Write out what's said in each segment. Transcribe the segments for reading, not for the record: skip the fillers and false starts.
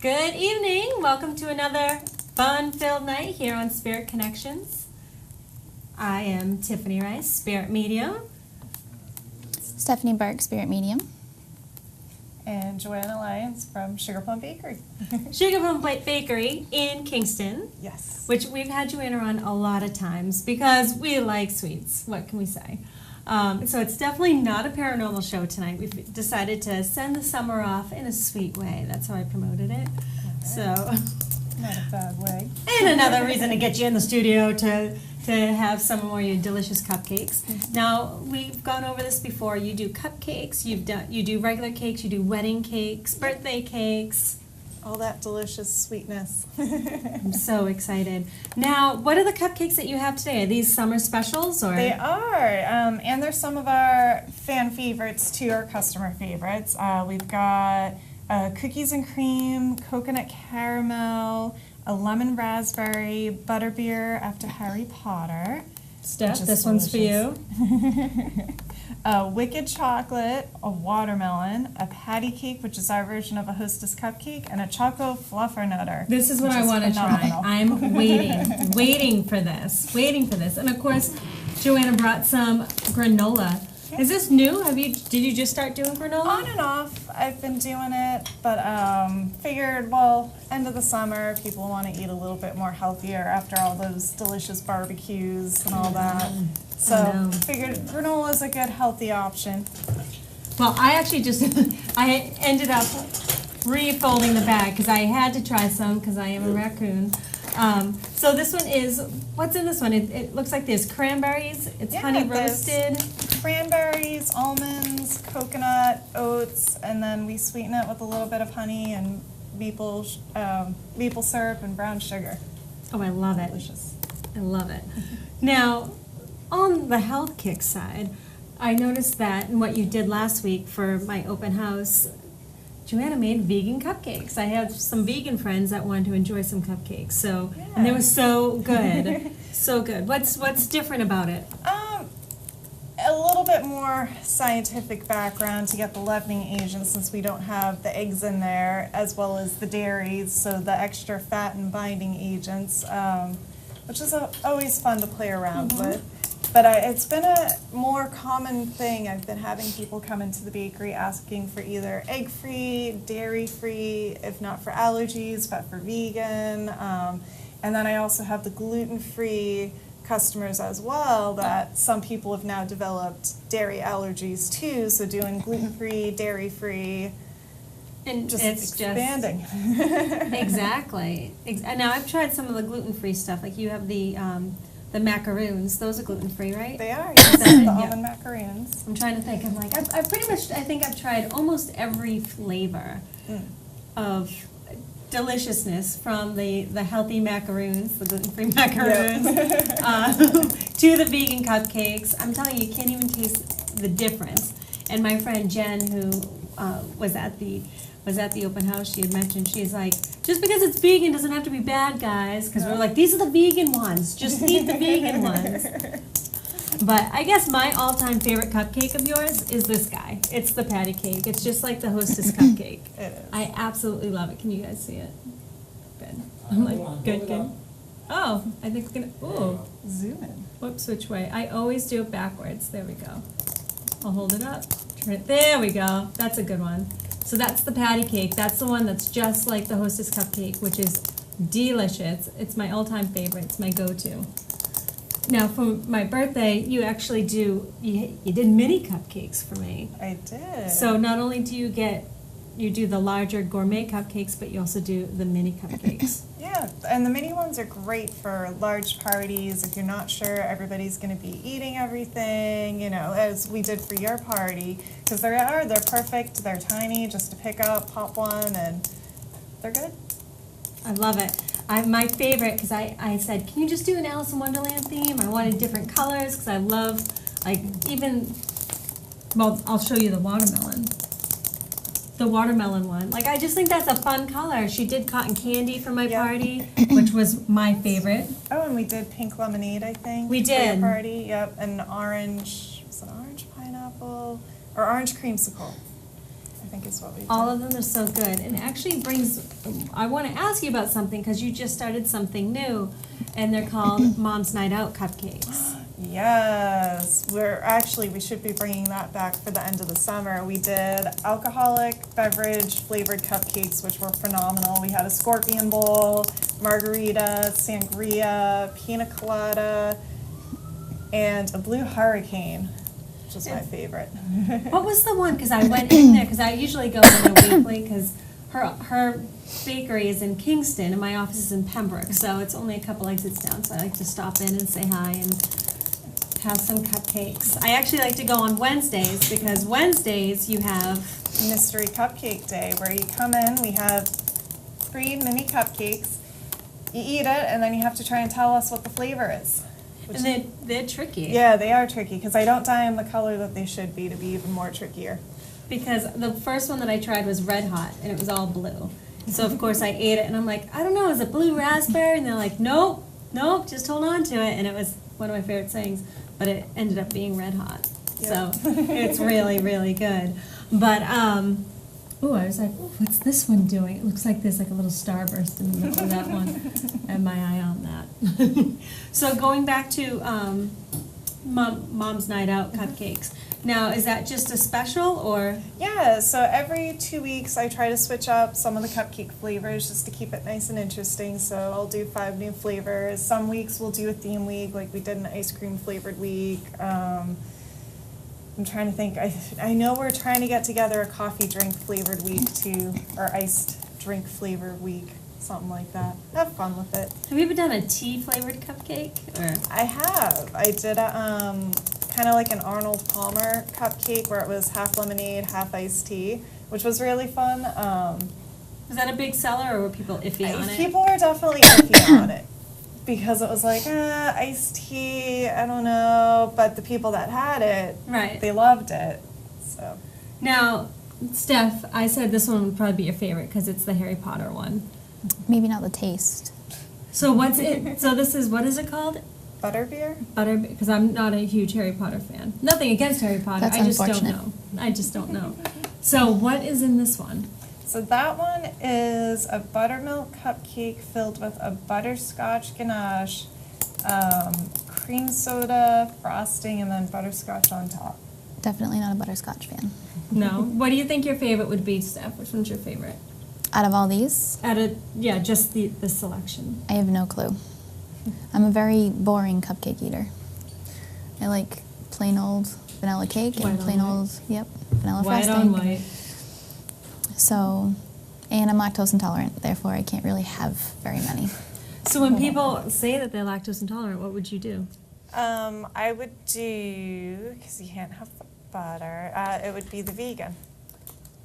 Good evening. Welcome to another fun-filled night here on Spirit Connections. I am Tiffany Rice, Spirit Medium. Stephanie Burke, Spirit Medium. And Joanna Lyons from Sugar Plum Bakery. Sugar Plum Bakery in Kingston. Yes. Which we've had Joanna on a lot of times because we like sweets. What can we say? So it's definitely not a paranormal show tonight. We've decided to send the summer off in a sweet way. That's how I promoted it. Right. So, Not a bad way. and another reason to get you in the studio to have some more of your delicious cupcakes. Mm-hmm. Now, we've gone over this before. You do cupcakes, you do regular cakes, you do wedding cakes, birthday cakes. All that delicious sweetness. I'm so excited. Now, what are the cupcakes that you have today? Are these summer specials or? They are, and they're some of our fan favorites too, our customer favorites. We've got cookies and cream, coconut caramel, a lemon raspberry, butterbeer after Harry Potter. Steph, which is this one's for you. Wicked chocolate, a watermelon, a patty cake, which is our version of a Hostess cupcake, and a choco fluffernutter. This is what I want to try. I'm waiting for this. And of course, Joanna brought some granola. Is this new? Did you just start doing granola? On and off, I've been doing it, but figured, end of the summer, people want to eat a little bit more healthier after all those delicious barbecues and all that. So figured granola is a good healthy option. Well, I actually I ended up refolding the bag because I had to try some because I am a raccoon. So this one is, what's in this one? It looks like there's cranberries, it's honey roasted. Cranberries, almonds, coconut, oats, and then we sweeten it with a little bit of honey and maple syrup and brown sugar. Oh, I love it. Delicious. I love it. Now, on the health kick side, I noticed that in what you did last week for my open house, Joanna made vegan cupcakes. I have some vegan friends that wanted to enjoy some cupcakes, and they were so good, so good. What's different about it? A little bit more scientific background to get the leavening agent since we don't have the eggs in there, as well as the dairies, so the extra fat and binding agents, which is always fun to play around with. But it's been a more common thing. I've been having people come into the bakery asking for either egg-free, dairy-free, if not for allergies, but for vegan. And then I also have the gluten-free customers as well, that some people have now developed dairy allergies too, so doing gluten-free, dairy-free, And just it's expanding. Exactly. And now I've tried some of the gluten-free stuff. Like you have the macaroons. Those are gluten-free, right? They are, yes, the almond macaroons. I'm trying to think. I'm like, I pretty much, I think I've tried almost every flavor of deliciousness, from the healthy macaroons, the gluten-free macaroons, to the vegan cupcakes. I'm telling you, you can't even taste the difference. And my friend Jen, who was at the open house, she had mentioned, she's like, just because it's vegan doesn't have to be bad, guys, because we're like, these are the vegan ones, just eat the vegan ones. But I guess my all-time favorite cupcake of yours is this guy. It's the patty cake. It's just like the Hostess cupcake. It is. I absolutely love it. Can you guys see it? Good. I'm like, good. Oh, I think we're gonna, ooh. Zoom in. Whoops, which way? I always do it backwards. There we go. I'll hold it up. Turn it, there we go. That's a good one. So that's the patty cake. That's the one that's just like the Hostess cupcake, which is delicious. It's my all-time favorite. It's my go-to. Now, for my birthday, you actually you did mini cupcakes for me. I did. So not only do you do the larger gourmet cupcakes, but you also do the mini cupcakes. Yeah, and the mini ones are great for large parties if you're not sure everybody's going to be eating everything, as we did for your party, because they're perfect, they're tiny, just to pick up, pop one, and they're good. I love it. My favorite, because I said, can you just do an Alice in Wonderland theme? I wanted different colors, because I love, I'll show you the watermelon. The watermelon one. I just think that's a fun color. She did cotton candy for my party, which was my favorite. Oh, and we did pink lemonade, I think. We for did. your party, yep, and orange, was it orange pineapple? Or orange creamsicle. I think is what we did. All of them are so good. And actually brings, I want to ask you about something because you just started something new, and they're called Mom's Night Out cupcakes. Yes, we should be bringing that back for the end of the summer. We did alcoholic beverage flavored cupcakes, which were phenomenal. We had a scorpion bowl, margarita, sangria, pina colada, and a blue hurricane, which is my favorite. What was the one? Because I went in there, because I usually go in there weekly, because her bakery is in Kingston and my office is in Pembroke, so it's only a couple exits down, so I like to stop in and say hi and have some cupcakes. I actually like to go on Wednesdays, because Wednesdays you have Mystery Cupcake Day, where you come in, we have 3 mini cupcakes, you eat it, and then you have to try and tell us what the flavor is. and they're tricky. Yeah, they are tricky, because I don't dye them the color that they should be to be even more trickier. Because the first one that I tried was red hot, and it was all blue. So of course I ate it, and I'm like, I don't know, is it blue raspberry? And they're like, nope, just hold on to it. And it was one of my favorite things, but it ended up being red hot. Yeah. So it's really, really good. But, I was like, oh, what's this one doing? It looks like there's like a little starburst in the middle of that one. I had my eye on that. So going back to Mom's Night Out cupcakes. Now, is that just a special, or? Yeah, so every 2 weeks I try to switch up some of the cupcake flavors just to keep it nice and interesting. So I'll do 5 new flavors. Some weeks we'll do a theme week, like we did an ice cream flavored week. I'm trying to think. I know we're trying to get together a coffee drink flavored week too, or iced drink flavored week, something like that. Have fun with it. Have you ever done a tea flavored cupcake? Or? I have. I did a kind of like an Arnold Palmer cupcake where it was half lemonade, half iced tea, which was really fun. Was that a big seller, or were people iffy on it? People were definitely iffy on it because it was like, iced tea, I don't know. But the people that had it, Right. they loved it. So Now, Steph, I said this one would probably be your favorite because it's the Harry Potter one. Maybe not the taste. So what's it? So this is, what is it called? butterbeer? Butter, because I'm not a huge Harry Potter fan. Nothing against Harry Potter. That's I just don't unfortunate. know. I just don't know. So what is in this one? So that one is a buttermilk cupcake filled with a butterscotch ganache, cream soda, frosting, and then butterscotch on top. Definitely not a butterscotch fan. No. What do you think your favorite would be, Steph? Which one's your favorite? Out of all these, Just the selection. I have no clue. I'm a very boring cupcake eater. I like plain old vanilla cake White and on plain white. old, vanilla White frosting. on white. So, and I'm lactose intolerant, therefore I can't really have very many. So when people say that they're lactose intolerant, what would you do? I would do, because you can't have butter, it would be the vegan.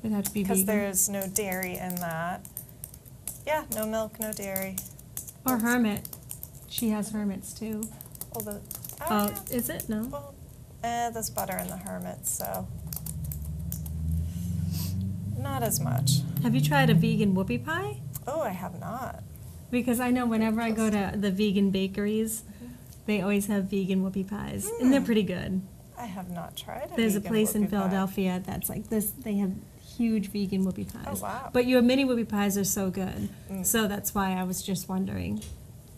It'd have to be Because vegan. there's no dairy in that. Yeah, no milk, no dairy. Or hermit. She has hermits too. Well, Oh, yeah. is it? No. Well, there's butter in the hermit, so not as much. Have you tried a vegan whoopie pie? Oh, I have not. Because I know whenever I go to the vegan bakeries, they always have vegan whoopie pies, and they're pretty good. I have not tried it. There's a place in Philadelphia that's like this. They have huge vegan whoopie pies. Oh, wow. But your mini whoopie pies are so good. Mm. So that's why I was just wondering.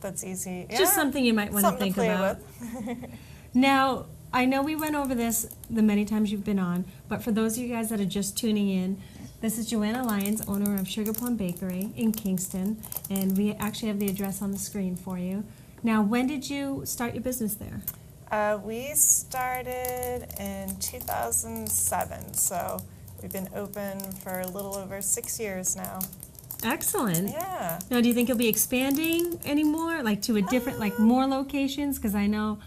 That's easy. Just something you might want to Something think play about. with. Now, I know we went over this the many times you've been on, but for those of you guys that are just tuning in, this is Joanna Lyons, owner of Sugar Plum Bakery in Kingston, and we actually have the address on the screen for you. Now, when did you start your business there? We started in 2007, so we've been open for a little over 6 years now. Excellent. Yeah. Now, do you think you'll be expanding anymore, like to a different, like more locations? Because I know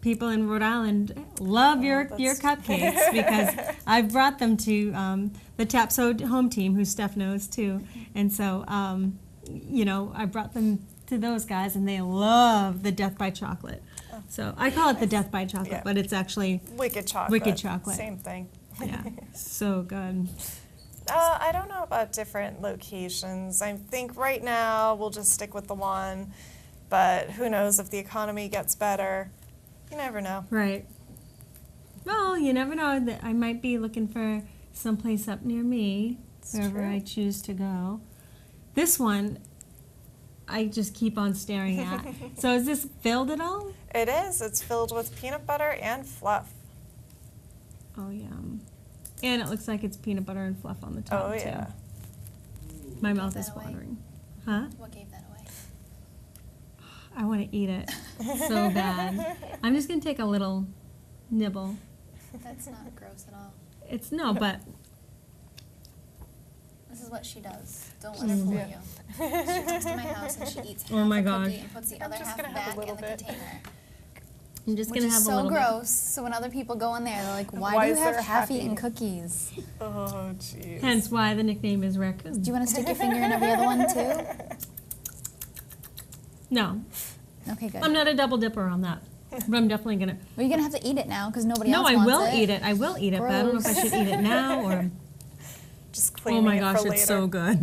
people in Rhode Island love your cupcakes because I've brought them to the Tapso home team, who Steph knows too, and so I brought them to those guys, and they love the Death by Chocolate. So I call it the Death by Chocolate, Yeah. but it's actually Wicked chocolate. Wicked chocolate. Same thing. yeah, so good. I don't know about different locations. I think right now we'll just stick with the one, but who knows if the economy gets better. You never know. Right. Well, you never know. That I might be looking for someplace up near me, wherever true. I choose to go. This one, I just keep on staring at. So is this filled at all? It is. It's filled with peanut butter and fluff. Oh, yum. And it looks like it's peanut butter and fluff on the top, Oh, too. yeah. My mouth Give is that away. watering. Huh? What gave that away? I want to eat it so bad. I'm just going to take a little nibble. That's not gross at all. It's no, but This is what she does. Don't let her fool Yeah. you. She comes to my house and she eats half Oh my a gosh. cookie and puts the I'm other just half gonna have a back in little the bit. container. I'm just Which going to have is a so little gross. So when other people go in there, they're like, why Why do you is have there half-eaten half-eaten? cookies? Oh, jeez. bit. Hence why the nickname is raccoon. Do you want to stick your finger in every other one too? No, Okay, good. I'm not a double dipper on that. But I'm definitely going to. Well, you're going to have to eat it now because nobody No, else I wants will it. eat it. I will eat it, but I don't know if I should eat it now or. Just Oh cleaning my it gosh, for it's later. so good.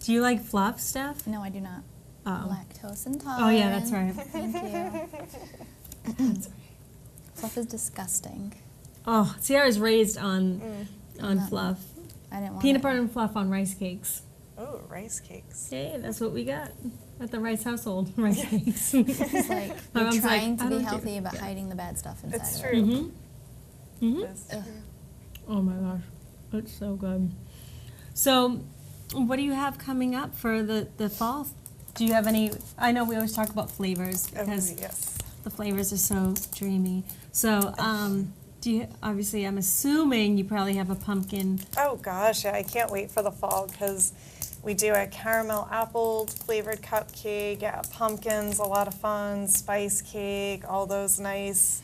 Do you like fluff, Steph? No, I do not. Oh. Lactose intolerant. Oh, yeah, that's right. Thank you. Fluff is disgusting. Oh, Sierra's raised on Not- fluff. I didn't want Peanut it. butter and fluff on rice cakes. Oh, rice cakes. Hey, that's what we got at the Rice household, rice cakes. It's like My you're mom's like, trying I to be don't do- healthy but yeah. hiding the bad stuff inside It's of true. it. Mm-hmm. Mm-hmm. It's Ugh. true. Oh my gosh, it's so good. So, what do you have coming up for the fall? Do you have any? I know we always talk about flavors Oh, because yes. the flavors are so dreamy. So, do you? Obviously, I'm assuming you probably have a pumpkin. Oh gosh, yeah, I can't wait for the fall because we do a caramel apple flavored cupcake, yeah, pumpkins, a lot of fun, spice cake, all those nice,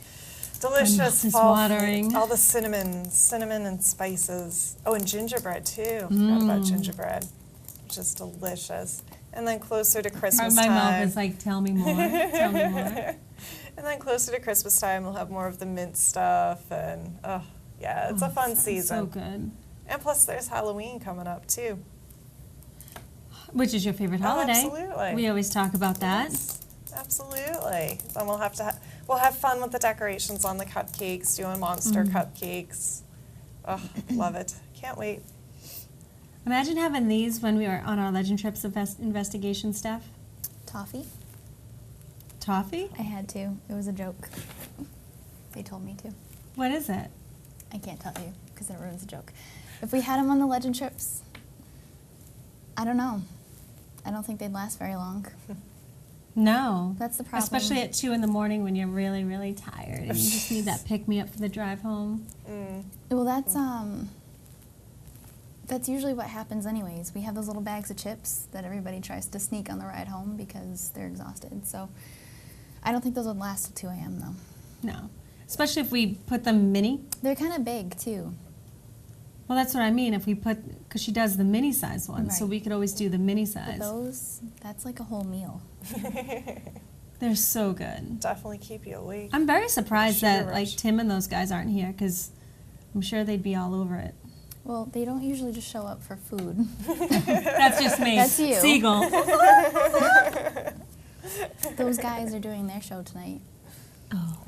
delicious mouth is fall watering. all the cinnamon and spices. Oh, and gingerbread too. Forgot about gingerbread, which is delicious. And then closer to Christmas My time. mouth is like, tell me more. Tell me more. And then closer to Christmas time, we'll have more of the mint stuff, and oh yeah, it's a fun Sounds season. So good. And plus, there's Halloween coming up too. Which is your favorite Oh, holiday? absolutely. We always talk about that. Absolutely. Then we'll have fun with the decorations on the cupcakes, doing monster Mm. cupcakes. Oh, love it. Can't wait. Imagine having these when we were on our Legend Trips investigation stuff. Toffee? Toffee? I had to. It was a joke. They told me to. What is it? I can't tell you because it ruins the joke. If we had them on the legend trips, I don't know. I don't think they'd last very long. No. That's the problem. Especially at 2 in the morning when you're really, really tired and you just need that pick-me-up for the drive home. Well, that's usually what happens anyways. We have those little bags of chips that everybody tries to sneak on the ride home because they're exhausted. So I don't think those would last till 2 a.m. though. No. Especially if we put them mini. They're kind of big too. Well, that's what I mean. If we put, because she does the mini size ones, so Right. we could always do the mini But size. those, that's like a whole meal. They're so good. Definitely keep you awake. I'm very surprised Sugar that rush. like Tim and those guys aren't here because I'm sure they'd be all over it. Well, they don't usually just show up for food. That's just me. That's you. Seagull. Those guys are doing their show tonight, Oh.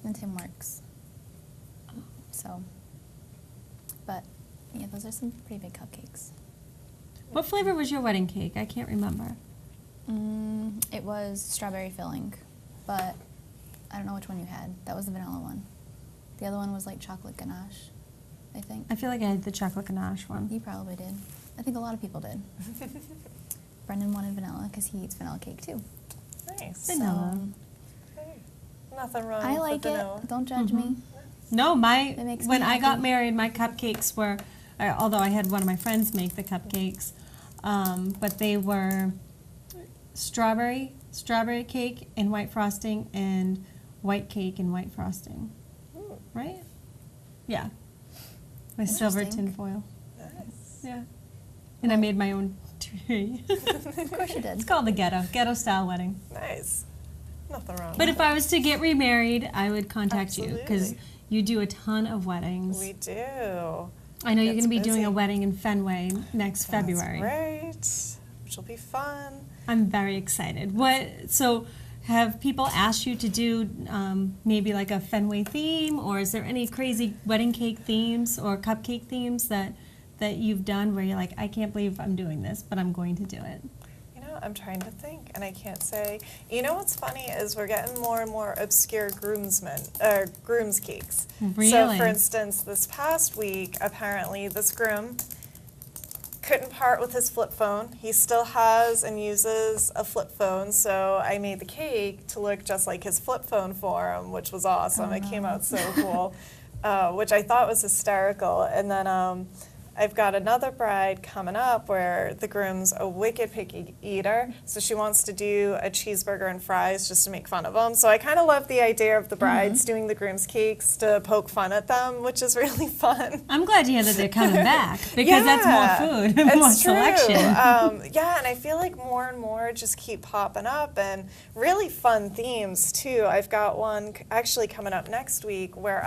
and Tim works. So, but yeah, those are some pretty big cupcakes. What flavor was your wedding cake? I can't remember. It was strawberry filling, but I don't know which one you had. That was the vanilla one. The other one was like chocolate ganache, I think. I feel like I had the chocolate ganache one. You probably did. I think a lot of people did. Brendan wanted vanilla because he eats vanilla cake too. Nice. Vanilla. Hey, nothing wrong I with like the vanilla. it. Don't judge me. No, It makes when me I got happy. married, my cupcakes were, although I had one of my friends make the cupcakes, but they were strawberry cake and white frosting, and white cake and white frosting. Ooh, Right? Yeah. My silver Interesting. tinfoil. nice. Yeah. And I made my own tree. Of course you did. It's called the ghetto style wedding. Nice. Nothing wrong But with if I was to get remarried, I would contact you because Absolutely. you do a ton of weddings. We do. I know you're It's going to be doing busy. a wedding in Fenway next February. That's right. Which will be fun. I'm very excited. What? So, Have people asked you to do maybe like a Fenway theme, or is there any crazy wedding cake themes or cupcake themes that you've done where you're like, I can't believe I'm doing this, but I'm going to do it? You know, I'm trying to think, and I can't say. You know what's funny is we're getting more and more obscure groom's cakes. Really? So, for instance, this past week, apparently this groom couldn't part with his flip phone. He still has and uses a flip phone, so I made the cake to look just like his flip phone for him, which was awesome. It came out so cool, which I thought was hysterical. And then I've got another bride coming up where the groom's a wicked picky eater, so she wants to do a cheeseburger and fries just to make fun of him. So I kind of love the idea of the brides doing the groom's cakes to poke fun at them, which is really fun. I'm glad to hear that they're coming back, because that's more food and more It's true. selection. Yeah, and I feel like more and more just keep popping up, and really fun themes too. I've got one actually coming up next week where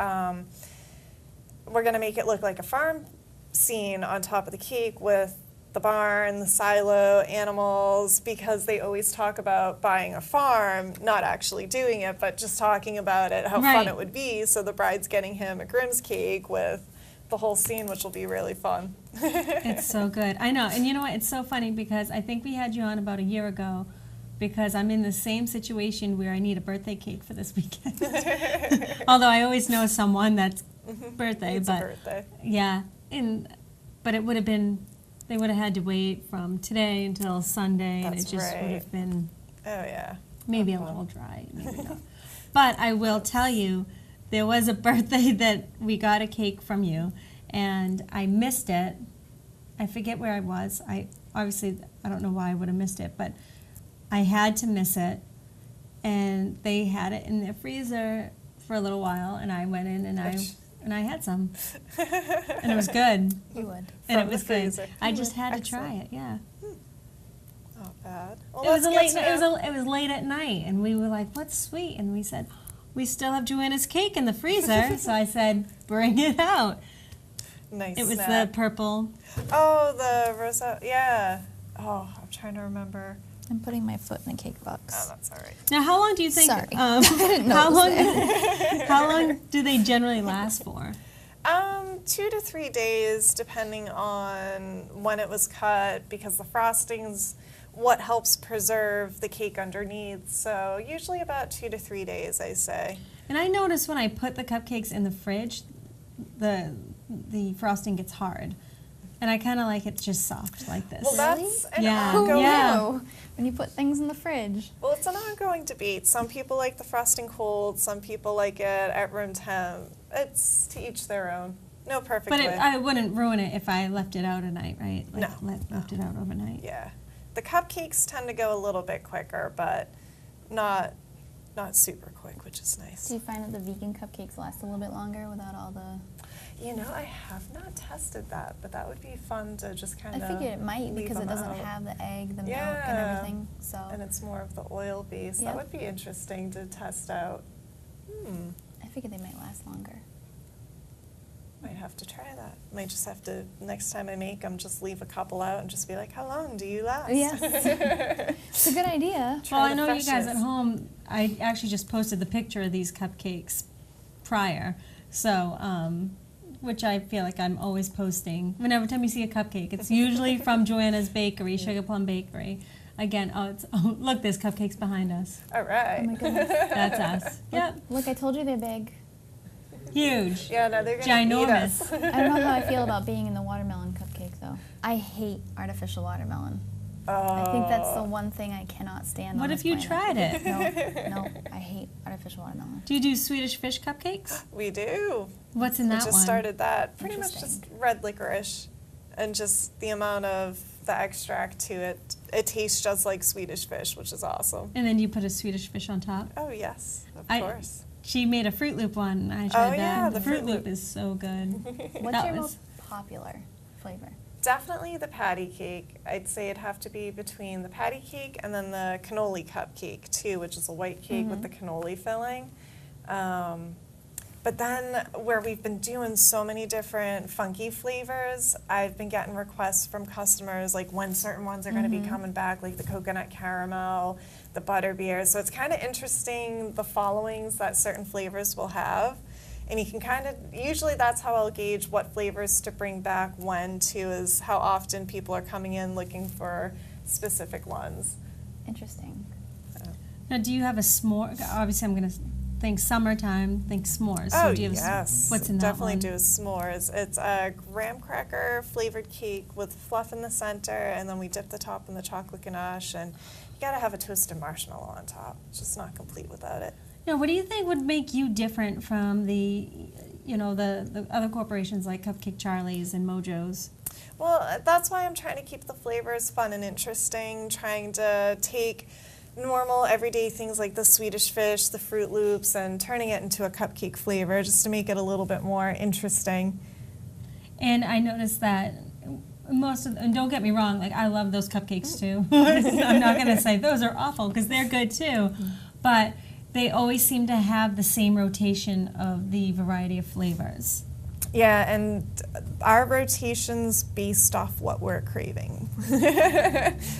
we're gonna make it look like a farm scene on top of the cake with the barn, the silo, animals, because they always talk about buying a farm, not actually doing it, but just talking about it, how fun Right. it would be. So the bride's getting him a groom's cake with the whole scene, which will be really fun. It's so good. I know. And you know what? It's so funny because I think we had you on about a year ago, because I'm in the same situation where I need a birthday cake for this weekend. Although I always know someone that's birthday, It's but a birthday. yeah, but it would have been, they would have had to wait from today until Sunday, and it That's just would right. have been Oh, yeah. maybe a little dry, maybe not. But I will tell you, there was a birthday that we got a cake from you, and I missed it. I forget where I was. I don't know why I would have missed it, but I had to miss it. And they had it in their freezer for a little while, and I went in and I had some, and it was good. You would. And From it was the good. freezer. I just had to Excellent. try it. Yeah. Not bad. Well, It was a let's late. get to It was late at night, and we were like, "What's sweet?" And we said, "We still have Joanna's cake in the freezer." So I said, "Bring it out." Nice It was snack. the purple. Oh, the rosette. Yeah. Oh, I'm trying to remember. I'm putting my foot in the cake Oh, box. that's all right. Now, how long do you think? Sorry. I didn't know how it was long? there. How long do they generally last for? 2 to 3 days, depending on when it was cut, because the frosting's what helps preserve the cake underneath. So usually about 2 to 3 days, I say. And I notice when I put the cupcakes in the fridge, the frosting gets hard, and I kind of like it just soft like this. Well, that's an Yeah. ongoing. Yeah. Who knew? When you put things in the fridge. Well, it's an ongoing debate. Some people like the frosting cold. Some people like it at room temp. It's to each their own. No perfect But way. I wouldn't ruin it if I left it out a night, right? No, Left it out overnight. Yeah, the cupcakes tend to go a little bit quicker, but not super quick, which is nice. Do you find that the vegan cupcakes last a little bit longer without all the... You know, I have not tested that, but that would be fun to just kind I of. figured it might because it doesn't have the egg, the milk, and Yeah. everything. So And it's more of the oil base. Yeah. That would be interesting to test out. I figured they might last longer. Might have to try that. Might just have to, next time I make them, just leave a couple out and just be like, how long do you last? Yes. It's a good idea. Well, I the know you guys at freshness. home, I actually just posted the picture of these cupcakes prior, so, which I feel like I'm always posting. Whenever time you see a cupcake, it's usually from Joanna's Bakery, Sugar Plum Bakery. Again, look, there's cupcakes behind us. All right. Oh my goodness. That's us. Yep, Look, I told you they're big. huge. Yeah, no, they're going to eat us. Ginormous. I don't know how I feel about being in the watermelon cupcake, though. I hate artificial watermelon. I think that's the one thing I cannot stand. What on if this you planet. tried it? No, I hate artificial watermelon. Do you do Swedish fish cupcakes? We do. What's in We that just one? started that. Pretty much Interesting. just red licorice and just the amount of the extract to it. It tastes just like Swedish fish, which is awesome. And then you put a Swedish fish on top? Oh, yes, of I- course. She made a Fruit Loop one. I tried that. yeah, the the Fruit Fruit Loop Loop. is so good. What's That your was- most popular flavor? Definitely the patty cake. I'd say it'd have to be between the patty cake and then the cannoli cupcake too, which is a white cake with the cannoli filling. But then where we've been doing so many different funky flavors, I've been getting requests from customers like when certain ones are going to be coming back, like the coconut caramel, the butterbeer. So it's kind of interesting the followings that certain flavors will have. And you can kind of, usually that's how I'll gauge what flavors to bring back when too, is how often people are coming in looking for specific ones. Interesting. Now, do you have a s'more? Obviously, I'm going to think summertime, think s'mores. Oh, So do you have yes. what's in that Definitely one? do s'mores. It's a graham cracker flavored cake with fluff in the center, and then we dip the top in the chocolate ganache, and you gotta have a toasted marshmallow on top. It's just not complete without it. Now, what do you think would make you different from the other corporations like Cupcake Charlie's and Mojo's? Well, that's why I'm trying to keep the flavors fun and interesting, trying to take normal everyday things like the Swedish fish, the Fruit Loops, and turning it into a cupcake flavor just to make it a little bit more interesting. And I noticed that and don't get me wrong, like I love those cupcakes too. I'm not going to say those are awful because they're good too, but they always seem to have the same rotation of the variety of flavors. Yeah, and our rotation's based off what we're craving.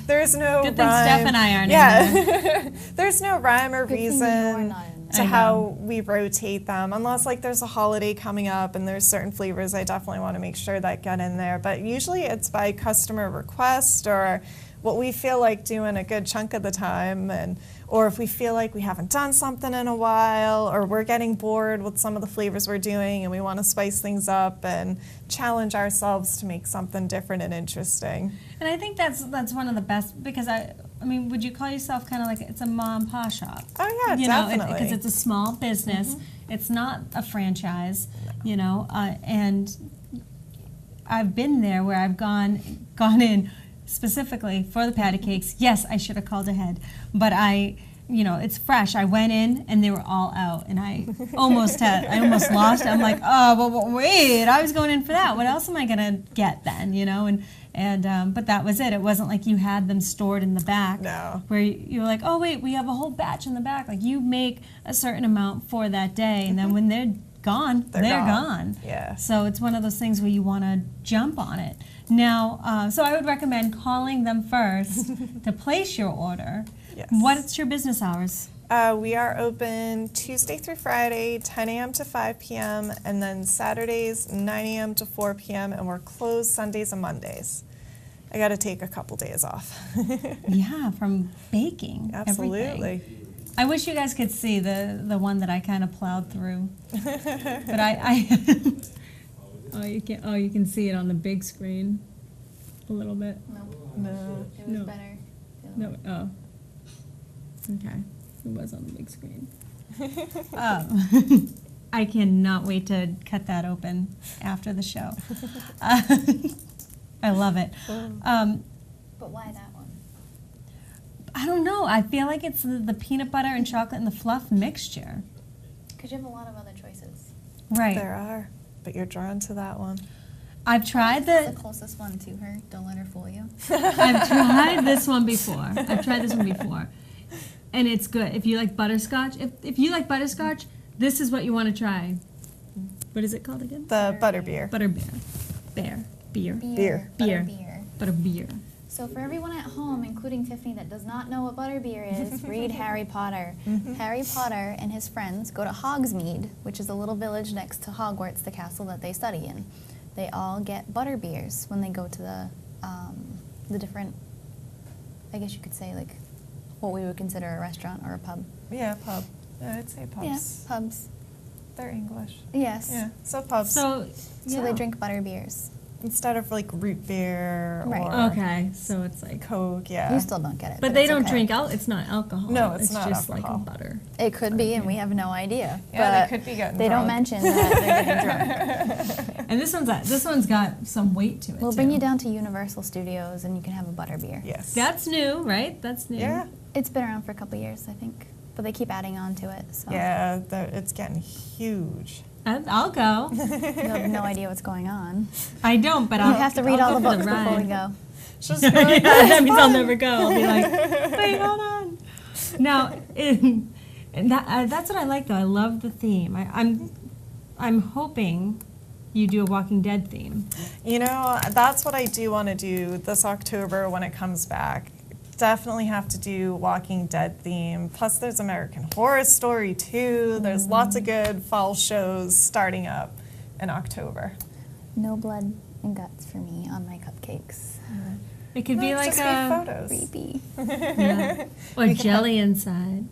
There's no Good thing rhyme. Steph and I aren't in there. There's no rhyme or Good thing you're reason not in to how we rotate them, unless like there's a holiday coming up and there's certain flavors I definitely want to make sure that get in there. But usually it's by customer request or what we feel like doing a good chunk of the time, and or if we feel like we haven't done something in a while, or we're getting bored with some of the flavors we're doing and we want to spice things up and challenge ourselves to make something different and interesting. And I think that's one of the best, because I mean, would you call yourself kind of like it's a mom and pop shop? Oh yeah, You definitely. because it's a small business. It's not a franchise, and I've been there where I've gone in specifically for the patty cakes. Yes, I should have called ahead, but it's fresh. I went in and they were all out, and I almost lost it. I'm like, oh, well, wait, I was going in for that. What else am I gonna get then? But that was it. It wasn't like you had them stored in the back. No. Where you were like, oh wait, we have a whole batch in the back. Like you make a certain amount for that day, and then when they're gone, they're gone. Yeah. So it's one of those things where you want to jump on it. Now, so I would recommend calling them first to place your order. Yes. What's your business hours? We are open Tuesday through Friday, 10 a.m. to 5 p.m., and then Saturdays, 9 a.m. to 4 p.m., and we're closed Sundays and Mondays. I got to take a couple days off. Yeah, from baking. Absolutely. Everything. I wish you guys could see the one that I kind of plowed through. But I you can see it on the big screen a little bit. No. It was No. better. No, oh. Okay. It was on the big screen. I cannot wait to cut that open after the show. I love it. But why that one? I don't know. I feel like it's the peanut butter and chocolate and the fluff mixture. Because you have a lot of other choices. Right. There are, but you're drawn to that one. I've tried It's the closest one to her. Don't let her fool you. I've tried this one before. And it's good. If you like butterscotch, if you like butterscotch, this is what you want to try. What is it called again? The butterbeer. Beer. Beer. Butterbeer. So for everyone at home, including Tiffany that does not know what butterbeer is, read Harry Potter. Harry Potter and his friends go to Hogsmeade, which is a little village next to Hogwarts, the castle that they study in. They all get butterbeers when they go to the different, I guess you could say, like, what we would consider a restaurant or a pub. Yeah, pub. Yeah, I'd say pubs. Yeah, pubs. They're English. Yes. Yeah, so pubs. So They drink butterbeers. Instead of like root beer Right. or Okay, so it's like, Coke, yeah. You still don't get it. but they it's don't okay. drink it's not alcohol. No, it's not just alcohol. like a butter. It could be, and we have no idea. Yeah, but they could be getting They don't drunk. mention that they're getting drunk. And this one's got some weight to it. We'll too. bring you down to Universal Studios, and you can have a butterbeer. Yes. That's new, right? That's new. Yeah. It's been around for a couple years, I think, but they keep adding on to it. So Yeah, it's getting huge. I'll go. you have no idea what's going on. I don't, but You have to read all the go for books before we ride. go. Just Yeah, like, that means I'll never go. I'll be like, wait, hold on. Now, that's what I like though. I love the theme. I'm hoping you do a Walking Dead theme. You know, that's what I do want to do this October when it comes back. Definitely have to do Walking Dead theme. Plus there's American Horror Story too. There's lots of good fall shows starting up in October. No blood and guts for me on my cupcakes. It could be like just be a photos. Creepy. yeah. Or jelly inside.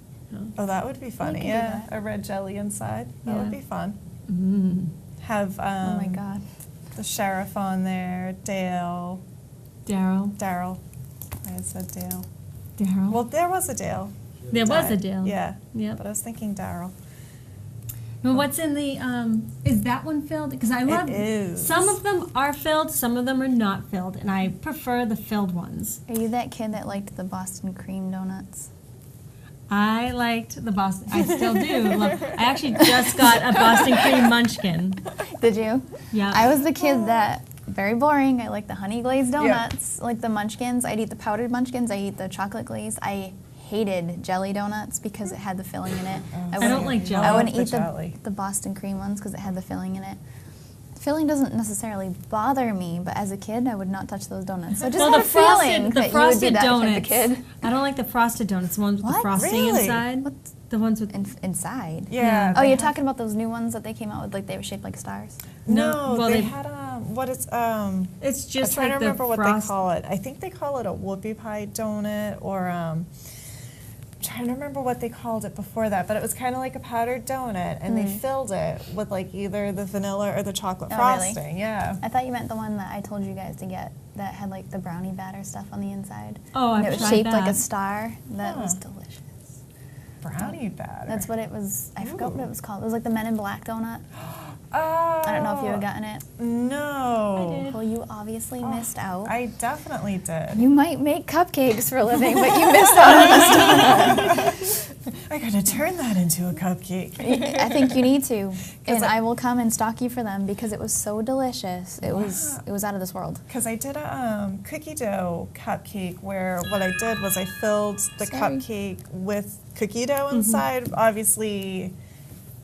Oh, that would be funny. could do Yeah, that. a red jelly inside. That would Yeah. be fun. Mm. Have Oh my god. the sheriff on there, Daryl. Daryl. I said Dale. Daryl. Well, there was a Dale. there was a Died. Daryl. Yeah. Yep. But I was thinking Daryl. Well, what's in the, is that one filled? Because I love, is. some of them are filled, some of them are not filled, and I prefer the filled ones. Are you that kid that liked the Boston cream donuts? I liked the Boston, I still do. I actually just got a Boston cream munchkin. Did you? Yeah. I was the kid that, very boring, I like the honey glazed donuts, like the munchkins. I'd eat the powdered munchkins, I eat the chocolate glaze. I hated jelly donuts because it had the filling in it. I don't like jelly. I wouldn't the eat jelly. the Boston cream ones because it had the filling in it. The filling doesn't necessarily bother me, but as a kid, I would not touch those donuts. So I just Well, had a feeling that you would be that donuts. type of kid. I don't like the frosted donuts, the ones with the What? frosting Really? inside. What's The ones with, inside? Yeah. Oh, they you're had- talking about those new ones that they came out with, like they were shaped like stars? No, well, they they- had what is it's I'm just trying like to remember the what frost. they call it. I think they call it a whoopie pie donut, or I'm trying to remember what they called it before that. But it was kind of like a powdered donut, and they filled it with like either the vanilla or the chocolate Oh, really? frosting. Yeah. I thought you meant the one that I told you guys to get that had like the brownie batter stuff on the inside. Oh, And I've it was tried shaped like a that. star. That was Huh. delicious. Brownie batter. That's what it was. I forgot what Ooh. it was called. It was like the Men in Black donut. Oh. I don't know if you had gotten it. No. Well, you obviously missed out. I definitely did. You might make cupcakes for a living, but you missed out on this donut. I gotta turn that into a cupcake. I think you need to, and I- I will come and stalk you for them because it was so delicious. It was out of this world. Because I did a cookie dough cupcake where what I did was I filled the Sorry. cupcake with cookie dough inside. Obviously,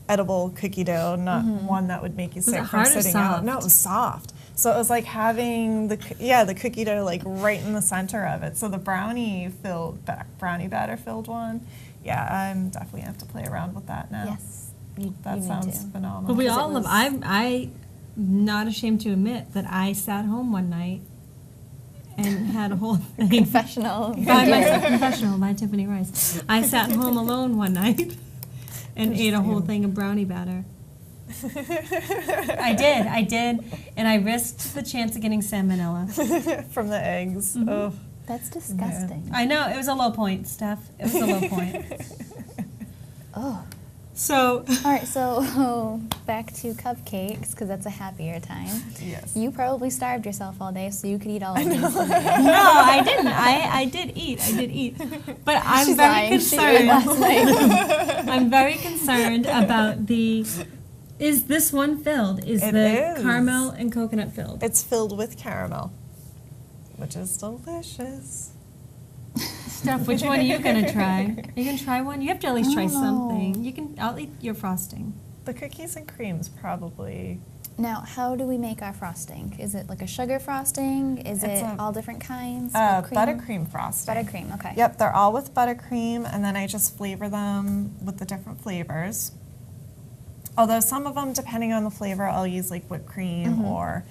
edible cookie dough, not one that would make you sick it from hard or sitting out. soft? No, it was soft. So it was like having the cookie dough like right in the center of it. So the brownie batter filled one. Yeah, I'm definitely gonna have to play around with that now. Yes, That you sounds need to. phenomenal. But we Because it all love. was- I'm not ashamed to admit that I sat home one night and had a whole thing Confessional. by myself. Confessional by Tiffany Rice. I sat home alone one night and ate a whole thing of brownie batter. I did, and I risked the chance of getting salmonella. From the eggs. Oh. That's disgusting. I know, it was a low point, Steph. It was a low point. Oh. So, All right, so back to cupcakes because that's a happier time. Yes. You probably starved yourself all day, so you could eat all of these. no, I didn't. I did eat. But I'm She's very lying. She ate concerned. last night. I'm very concerned about is this one filled? Is It the is. caramel and coconut filled? It's filled with caramel, which is delicious. Steph, which one are you gonna try? Are you gonna try one? You have to at least try don't know. something. I'll eat your frosting. The cookies and creams probably. Now, how do we make our frosting? Is it like a sugar frosting? Is It's it a- all different kinds? Whipped cream? Buttercream frosting. Buttercream, okay. Yep, they're all with buttercream, and then I just flavor them with the different flavors. Although some of them, depending on the flavor, I'll use like whipped cream or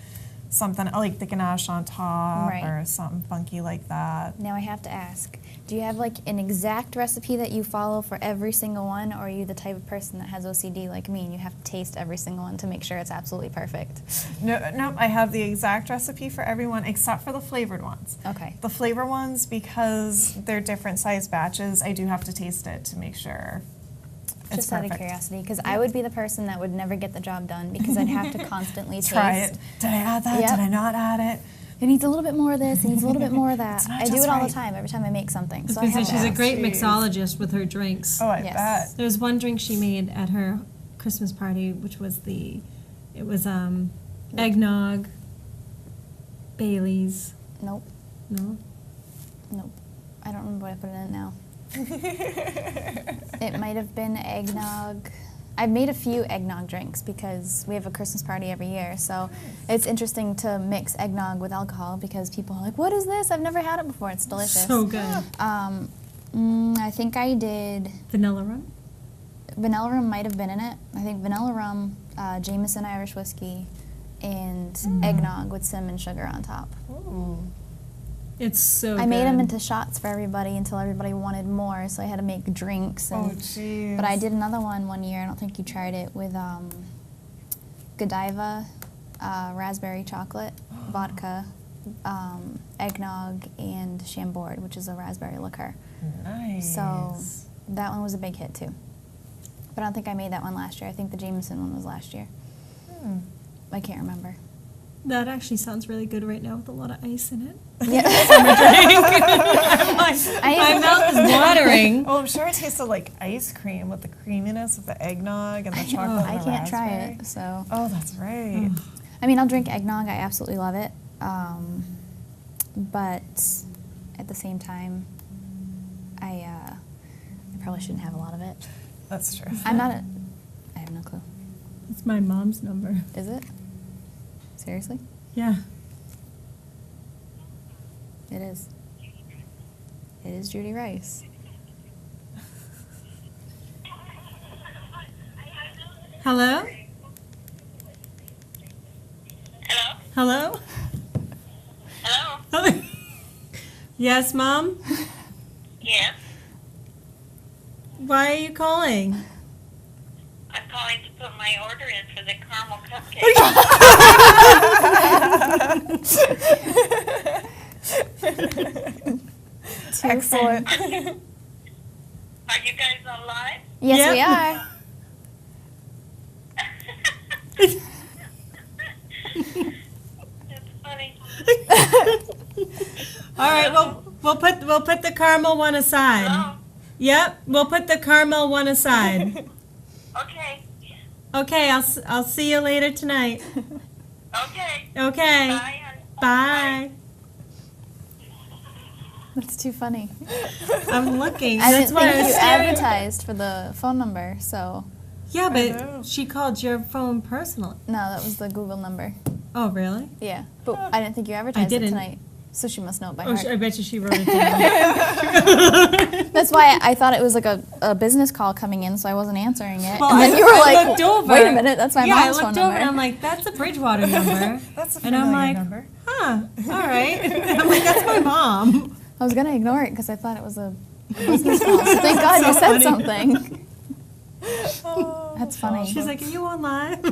something like the ganache on top Right. or something funky like that. Now I have to ask, do you have like an exact recipe that you follow for every single one, or are you the type of person that has OCD like me and you have to taste every single one to make sure it's absolutely perfect? No, I have the exact recipe for everyone except for the flavored ones. Okay. The flavor ones, because they're different size batches, I do have to taste it to make sure it's Just out perfect. of curiosity, because I would be the person that would never get the job done because I'd have to constantly taste. Try it. Did I add that? Yep. Did I not add it? It needs a little bit more of this, it needs a little bit more of that. It's not I do just it all right. the time, every time I make something. So I Because have to she's a ask. great Jeez. mixologist with her drinks. Oh, I Yes. bet. There was one drink she made at her Christmas party, which was eggnog, Bailey's. Nope, No? nope. I don't remember what I put in it now. It might have been eggnog. I've made a few eggnog drinks because we have a Christmas party every year. So it's interesting to mix eggnog with alcohol because people are like, what is this? I've never had it before. It's delicious. So good. I think I did... Vanilla rum? Vanilla rum might have been in it. I think vanilla rum, Jameson Irish whiskey, and eggnog with cinnamon sugar on top. Ooh. It's so good. I made them into shots for everybody until everybody wanted more, so I had to make drinks. And, Oh, jeez. but I did another one year. I don't think you tried it with Godiva, raspberry chocolate, vodka, eggnog, and Chambord, which is a raspberry liquor. Nice. So that one was a big hit too. But I don't think I made that one last year. I think the Jameson one was last year. I can't remember. That actually sounds really good right now with a lot of ice in it. Yeah. Summer drink. My mouth is watering. Oh, I'm sure it tasted like ice cream with the creaminess of the eggnog and the chocolate I and the can't try raspberry. it, so. Oh, that's right. I mean, I'll drink eggnog. I absolutely love it. But at the same time, I probably shouldn't have a lot of it. That's true. I'm not a... I have no clue. It's my mom's number. Is it? Seriously? Yeah. It is. It is Judy Rice. Hello? Hello? Hello? Hello? Yes, Mom? Yes. Why are you calling? I'm calling to put my order in for the caramel cupcake. Excellent. Are you guys on live? Yes, Yep. we are. That's funny. All right, well, we'll put the caramel one aside. Hello? Yep, we'll put the caramel one aside. Okay. Okay, I'll see you later tonight. Okay. Okay. Bye. honey. Bye. That's too funny. I'm looking. I That's didn't why I think was you staring. advertised for the phone number, so... Yeah, know. but she called your phone personally. No, that was the Google number. Oh, really? Yeah, but I didn't think you advertised it didn't. tonight, so she must know it by Oh, heart. I bet you she wrote it down. That's why I thought it was like a business call coming in, so I wasn't answering it. Well, and then I- you were I like, looked over. wait a minute, that's my Yeah, mom's I phone looked over number. and I'm like, that's a Bridgewater number. That's a And I'm familiar like, number. huh, all right. I'm like, that's my mom. I was going to ignore it because I thought it was a business call, so thank God you So said funny. something. Oh, That's funny. She's like, are you on live?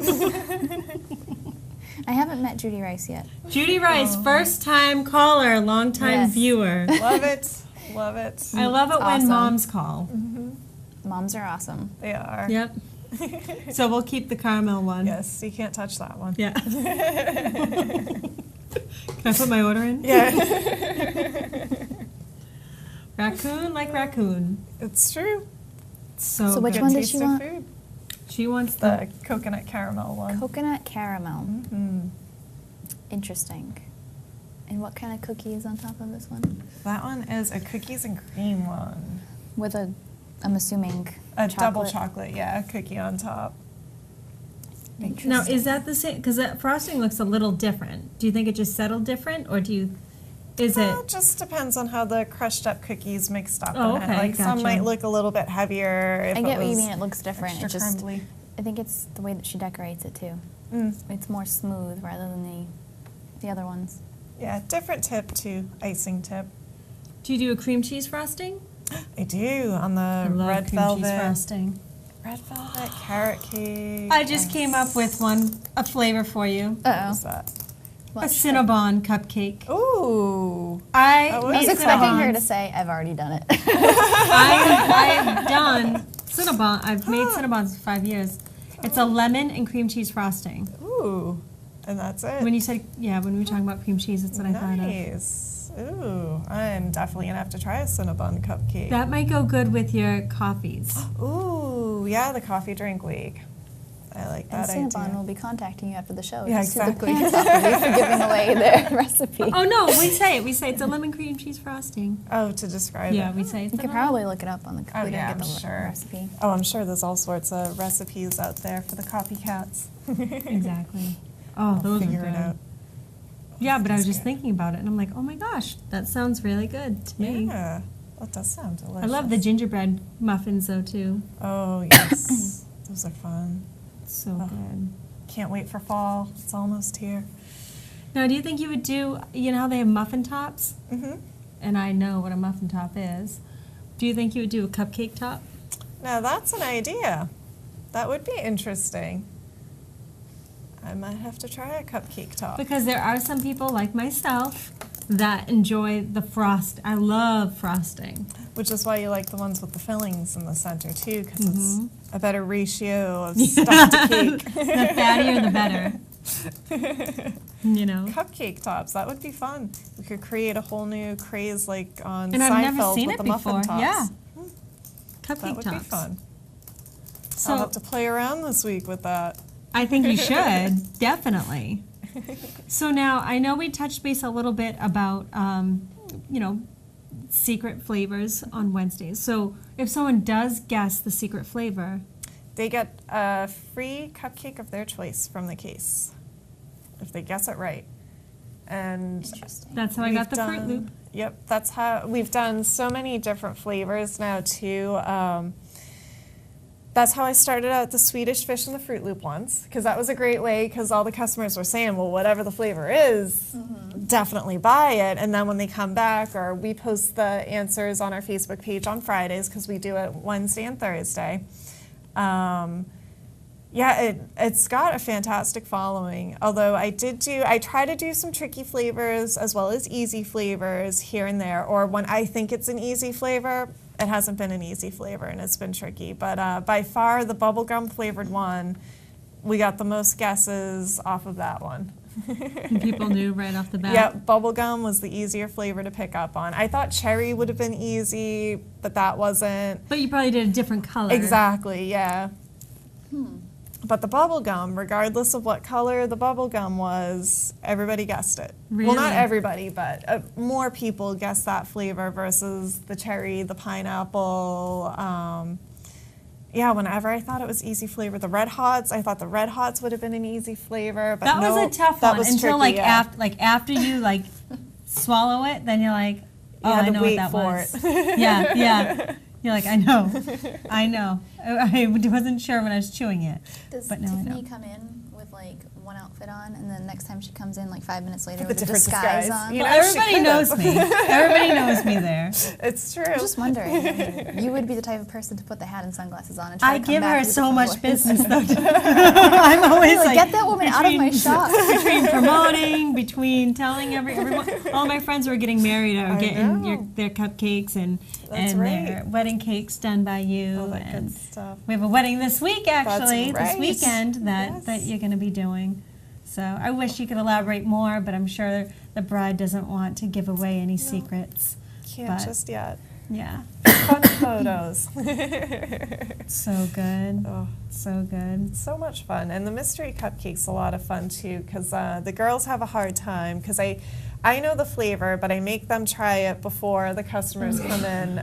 I haven't met Judy Rice yet. Judy Rice, first time caller, long time Yes. viewer. love it. Love it. I love it when Awesome. moms call. Moms are awesome. They are. Yep. So we'll keep the caramel one. Yes, you can't touch that one. Yeah. Can I put my order in? Yeah. Raccoon like raccoon. It's true. So, So which good. one Good does she taste of want? food. She wants the. The coconut caramel one. Coconut caramel. Mm. Interesting. And what kind of cookie is on top of this one? That one is a cookies and cream one. With a, I'm assuming, A double chocolate. chocolate, yeah, cookie on top. Now, is that the same? Because that frosting looks a little different. Do you think it just settled different, or do you? Is it? Well, it just depends on how the crushed up cookies mixed up Oh, in okay, it. Like some gotcha. might look a little bit heavier if I get it what you was mean, it looks different. It extra just, crumbly. I think it's the way that she decorates it too. Mm. It's more smooth rather than the other ones. Yeah, different tip to icing tip. Do you do a cream cheese frosting? I do on the I love red cream velvet. cheese frosting. Red velvet carrot cake. I just came up with a flavor for you. What's Uh-oh. that? A Cinnabon cupcake. Ooh. I That I made was expecting her Cinnabons. to say, I've already done it. I have done Cinnabon. I've made Cinnabons for 5 years. It's a lemon and cream cheese frosting. Ooh. And that's it. When you said, when we were talking about cream cheese, that's what I thought of. Nice. Ooh. I'm definitely going to have to try a Cinnabon cupcake. That might go good with your coffees. Ooh. Yeah, the coffee drink week. I like And that Cinnabon idea. will be contacting you after the show Yeah, to sue the exactly. pants off of you for giving away their recipe. Oh no, we say it's a lemon cream cheese frosting. Oh, to describe Yeah, it. we say it's You could probably look it up on the Oh, we didn't yeah, get the I'm sure. recipe. Oh, I'm sure there's all sorts of recipes out there for the copycats. Exactly. Oh, I'll those are figure good. it out. Yeah, but I was That's just good. thinking about it, and I'm like, oh my gosh, that sounds really good to me. Yeah, that does sound delicious. I love the gingerbread muffins though too. Oh, yes. Those are fun. So Oh. good. Can't wait for fall. It's almost here. Now, do you think you would do? You know how they have muffin tops, Mm-hmm. and I know what a muffin top is. Do you think you would do a cupcake top? Now, that's an idea. That would be interesting. I might have to try a cupcake top. Because there are some people like myself that enjoy the frost. I love frosting. Which is why you like the ones with the fillings in the center, too, because Mhm. it's a better ratio of stuff to cake. The fattier, the better. You know. Cupcake tops, that would be fun. We could create a whole new craze like on And I've never Seinfeld seen with it the muffin before. tops. Yeah. That Cupcake would tops. be fun. So I'll have to play around this week with that. I think you should, definitely. So now, I know we touched base a little bit about, you know, secret flavors on Wednesdays. So if someone does guess the secret flavor, They get a free cupcake of their choice from the case if they guess it right. And Interesting. that's how I got the Fruit done- Loop. Yep, that's how we've done so many different flavors now too. That's how I started out the Swedish fish and the Fruit Loop ones, because that was a great way, because all the customers were saying, well, whatever the flavor is, definitely buy it. And then when they come back, or we post the answers on our Facebook page on Fridays, because we do it Wednesday and Thursday. Yeah, it's got a fantastic following. Although I try to do some tricky flavors as well as easy flavors here and there. Or when I think it's an easy flavor, it hasn't been an easy flavor and it's been tricky. But by far, the bubblegum flavored one, we got the most guesses off of that one. And people knew right off the bat. Yep, bubblegum was the easier flavor to pick up on. I thought cherry would have been easy, but that wasn't. But you probably did a different color. Exactly, yeah. But the bubble gum, regardless of what color the bubble gum was, everybody guessed it. Well, not Really? everybody, but more people guessed that flavor versus the cherry, the pineapple. Yeah, whenever I thought it was easy flavor, the Red Hots, I thought the Red Hots would have been an easy flavor, but That no, was a tough that one was until tricky, yeah. after you like swallow it, then you're like, oh, had I to know what wait that for was. Yeah, yeah. You're like, I know. I wasn't sure when I was chewing it. Does But now I Tiffany know. come in with like one outfit on, and then next time she comes in like 5 minutes later With a with a different disguise disguise, on? you Well, know, she everybody could've. knows me. Everybody knows me there. It's true. I'm just wondering, you would be the type of person to put the hat and sunglasses on and try I to come give back her with a so different much voice. business though. I'm always Like, like, get that woman out of my shop. Between promoting, between telling everyone, all my friends who are getting married are I getting know. their cupcakes and That's their right. wedding cakes done by you. All that and good stuff. we have a wedding this week, actually, right. this weekend that Yes. you're going to be doing. So I wish you could elaborate more, but I'm sure the bride doesn't want to give away any secrets. Can't but- just yet. Yeah, Fun photos. so good, Oh. so good. So much fun. And the mystery cupcake's a lot of fun too, because the girls have a hard time, because I know the flavor, but I make them try it before the customers come in.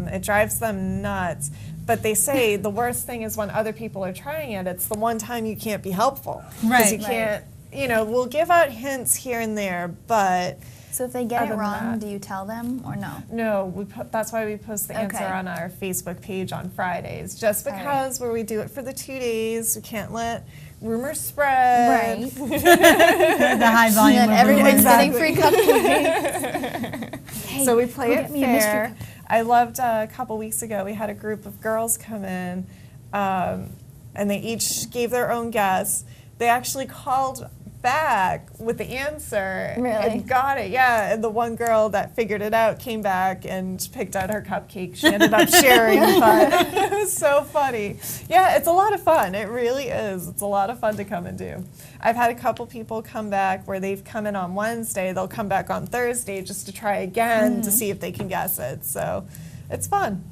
It drives them nuts. But they say the worst thing is when other people are trying it, it's the one time you can't be helpful. Because you Right. can't, we'll give out hints here and there, but So if they get Other it than wrong, that- do you tell them or no? no, that's why we post the answer Okay. on our Facebook page on Fridays. Just All right. because where we do it for the 2 days, we can't let rumors spread. Right. The high volume And then of everyone's rumors. getting free cupcakes. So we play go it get me a mystery fair. I loved a couple weeks ago, we had a group of girls come in, and they each gave their own guess. They actually called back with the answer Really? and got it. Yeah, and the one girl that figured it out came back and picked out her cupcake. She ended up sharing, but it was so funny. Yeah, it's a lot of fun. It really is. It's a lot of fun to come and do. I've had a couple people come back where they've come in on Wednesday. They'll come back on Thursday just to try again to see if they can guess it. So it's fun.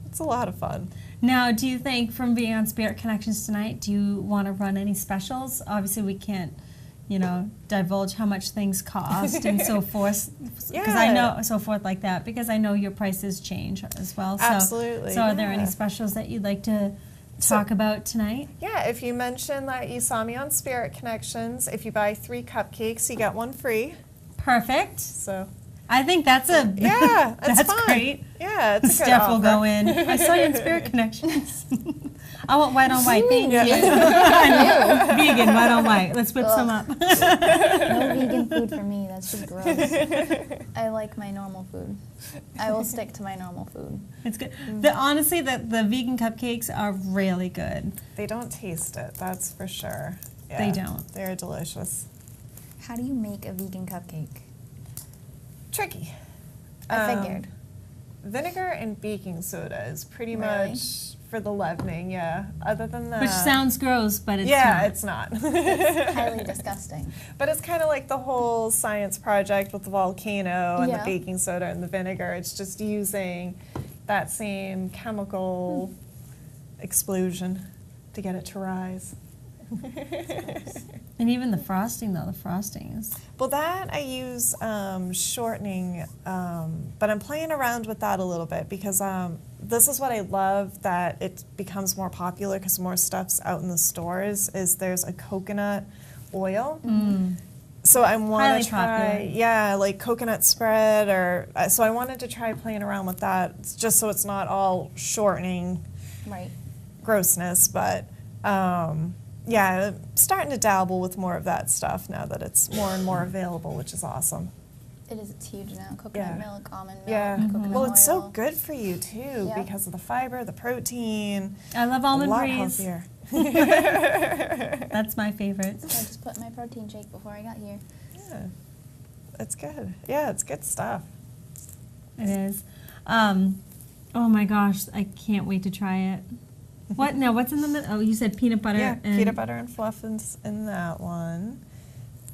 It's a lot of fun. Now, do you think from being on Spirit Connections tonight, do you want to run any specials? Obviously, we can't, divulge how much things cost and so forth. Because I know, so forth like that, because I know your prices change as well. So, Absolutely. So are there any yeah. specials that you'd like to talk about tonight? Yeah, if you mention that you saw me on Spirit Connections, if you buy 3 cupcakes, you get 1 free. Perfect. So I think that's a yeah, it's that's fun. great. Yeah, it's a good Steph will offer. go in. I saw you in Spirit Connections. I want white on white. Thank Yeah. you. Vegan, white on white. Let's whip some up. No vegan food for me. That's just gross. I like my normal food. I will stick to my normal food. It's good. Honestly, the vegan cupcakes are really good. They don't taste it, that's for sure. They Yeah, don't. They're delicious. How do you make a vegan cupcake? Tricky. I figured. Vinegar and baking soda is pretty Really? much for the leavening, yeah. Other than that. Which sounds gross, but it's yeah, not. it's not. Highly disgusting. But it's kind of like the whole science project with the volcano and Yeah. the baking soda and the vinegar. It's just using that same chemical explosion to get it to rise. And even the frosting, though, the frosting is... Well, that I use shortening, but I'm playing around with that a little bit because this is what I love that it becomes more popular because more stuff's out in the stores, is there's a coconut oil. So I want Highly to try, popular. yeah, like coconut spread or, so I wanted to try playing around with that just so it's not all shortening Right. grossness, but yeah, starting to dabble with more of that stuff now that it's more and more available, which is awesome. It is. It's huge now. Coconut Yeah. milk, almond milk, Yeah, coconut well, oil. it's so good for you too Yeah. because of the fiber, the protein. I love A almond lot breeze. healthier. That's my favorite. I just put in my protein shake before I got here. Yeah, it's good. Yeah, it's good stuff. It is. Oh my gosh, I can't wait to try it. What now? What's in the middle? Oh, you said peanut butter. Yeah, and peanut butter and fluff in that one.